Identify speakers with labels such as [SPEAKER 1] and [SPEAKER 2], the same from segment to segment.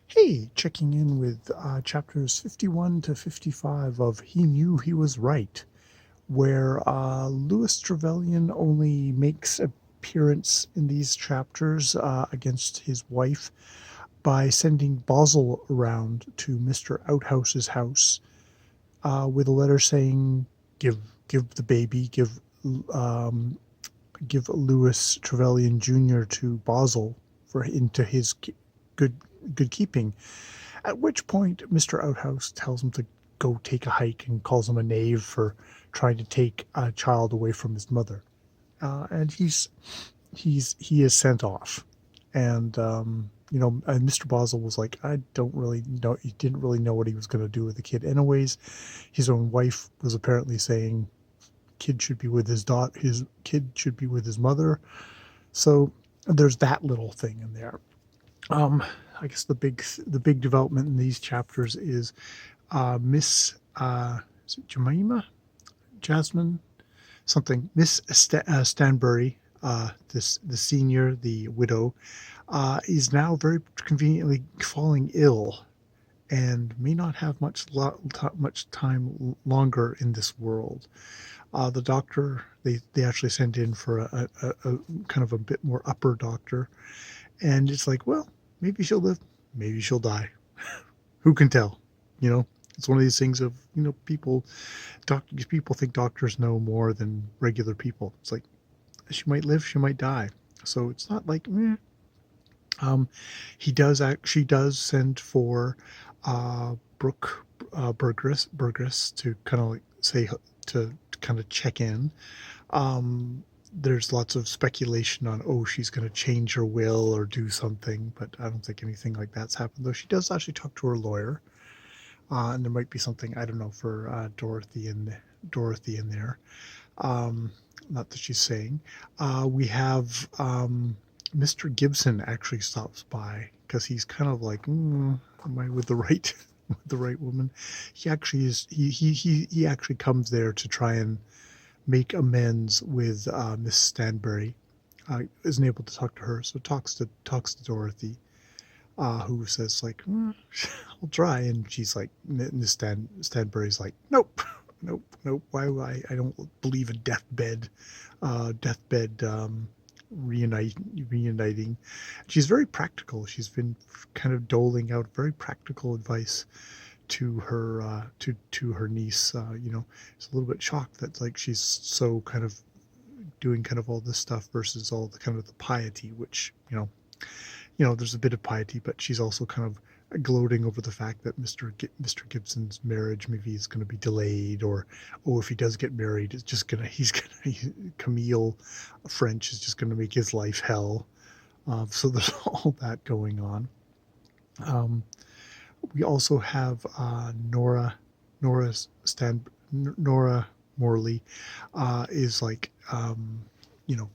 [SPEAKER 1] Hey, checking in with chapters 51 to 55 of He Knew He Was Right, where Louis Trevelyan only makes appearance in these chapters against his wife by sending Basil around to Mr. Outhouse's house with a letter saying, "Give, give the baby, um, give Louis Trevelyan Jr. to Basil for into his good good keeping." At which point, Mr. Outhouse tells him to go take a hike and calls him a knave for trying to take a child away from his mother. And he is sent off. And Mr. Boswell was like, I don't really know. He didn't really know what he was going to do with the kid, anyways. His own wife was apparently saying, "Kid should be with his daughter. His kid should be with his mother." So there's that little thing in there. Um, I guess the big development in these chapters is Miss is it Jemima, Jasmine, something. Miss Stanbury, the senior, the widow, is now very conveniently falling ill and may not have much time longer in this world. The doctor they actually sent in for a kind of a bit more upper doctor, and it's like, well, maybe she'll live, maybe she'll die. Who can tell? You know, it's one of these things of, people think doctors know more than regular people. It's like, she might live, she might die. So it's not like, eh. Um, she does send for Brooke Burgess to kind of like say to kind of check in. There's lots of speculation on, oh, she's going to change her will or do something, but I don't think anything like that's happened. Though she does actually talk to her lawyer, and there might be something, I don't know, for Dorothy in there. Um, Not that she's saying. We have Mr. Gibson actually stops by because he's kind of like, am I with the right with the right woman? He actually is. He actually comes there to try and make amends with Miss Stanbury. Isn't able to talk to her, so talks to Dorothy, who says like, I'll try, and she's like, Miss Stanbury's like, nope, nope. Why? I don't believe in deathbed reuniting. She's very practical. She's been kind of doling out very practical advice to her to her niece. It's a little bit shocked that like she's so kind of doing kind of all this stuff versus all the kind of the piety, which there's a bit of piety, but she's also kind of gloating over the fact that Mr. Gibson's marriage maybe is going to be delayed, or if he does get married, Camille French is just going to make his life hell. So there's all that going on. Um, we also have Nora Nora Morley is like, you know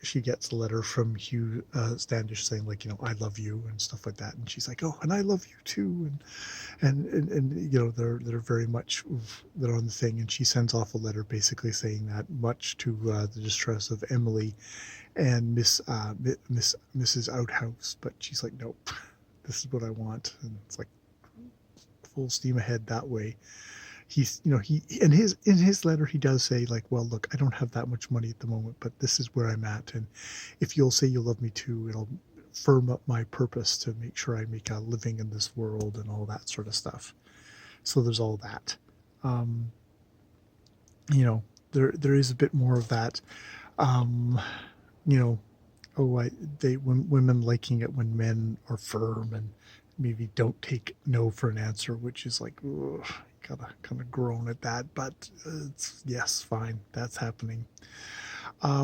[SPEAKER 1] she gets a letter from Hugh Standish saying like, I love you and stuff like that, and she's like, oh, and I love you too, and they're very much, they're on the thing, and she sends off a letter basically saying that, much to the distress of Emily and Mrs. Outhouse, but she's like, nope, this is what I want, and it's like full steam ahead that way. He in his letter he does say like, well, look, I don't have that much money at the moment, but this is where I'm at, and if you'll say you love me too, it'll firm up my purpose to make sure I make a living in this world and all that sort of stuff. So there's all that. um there is a bit more of that. um you know oh, when women liking it when men are firm and maybe don't take no for an answer, which is like, ugh, gotta kind of groan at that, but it's, yes, fine, that's happening.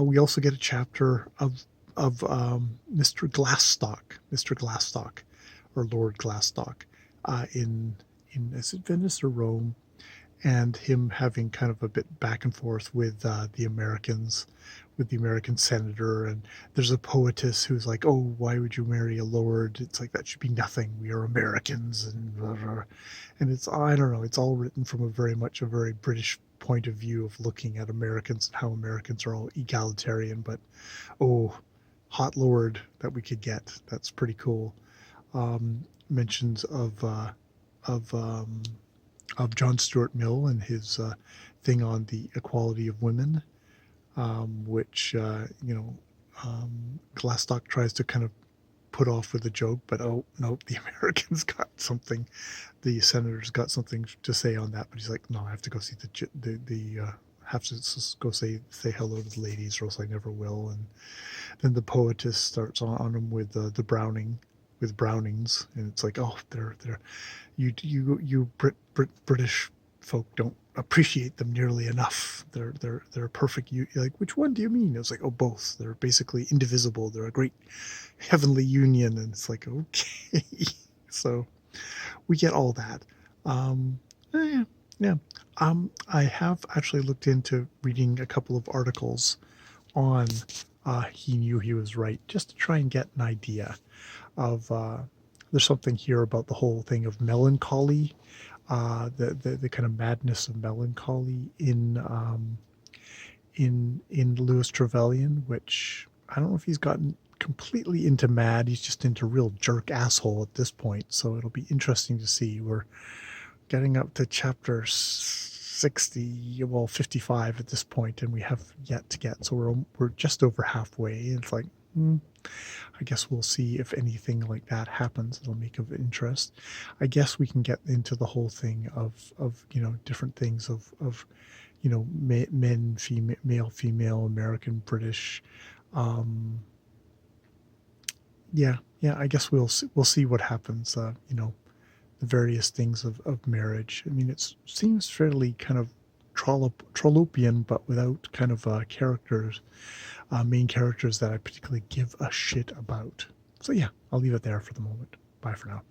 [SPEAKER 1] We also get a chapter of Mr. Glassstock, or Lord Glassstock, in is it Venice or Rome, and him having kind of a bit back and forth with the American senator. And there's a poetess who's like, "Oh, why would you marry a lord? It's like, that should be nothing. We are Americans," and blah, blah. And it's, I don't know. It's all written from a very British point of view of looking at Americans and how Americans are all egalitarian. But oh, hot lord that we could get. That's pretty cool. mentions of John Stuart Mill and his thing on the equality of women, which Glassstock tries to kind of put off with a joke, but oh no, the Americans got something. The senators got something to say on that, but he's like, no, I have to go see the have to just go say hello to the ladies, or else I never will. And then the poetess starts on him with the Brownings, and it's like, oh, they're you British folk don't appreciate them nearly enough. They're perfect. You like, which one do you mean? It's like, oh, both. They're basically indivisible. They're a great heavenly union, and it's like, okay. So we get all that. Yeah, yeah. I have actually looked into reading a couple of articles on He Knew He Was Right, just to try and get an idea of. There's something here about the whole thing of melancholy, the kind of madness of melancholy in Lewis Trevelyan, which I don't know if he's gotten completely into mad. He's just into real jerk asshole at this point. So it'll be interesting to see. We're getting up to chapter 60, well, 55 at this point, and we have yet to get. So we're just over halfway. It's like, I guess we'll see if anything like that happens. It'll make of interest. I guess we can get into the whole thing of different things of men, female, male, female, American, British. Yeah. I guess we'll see what happens. The various things of marriage. I mean, it seems fairly kind of trollopian, but without kind of characters, main characters that I particularly give a shit about. So yeah, I'll leave it there for the moment. Bye for now.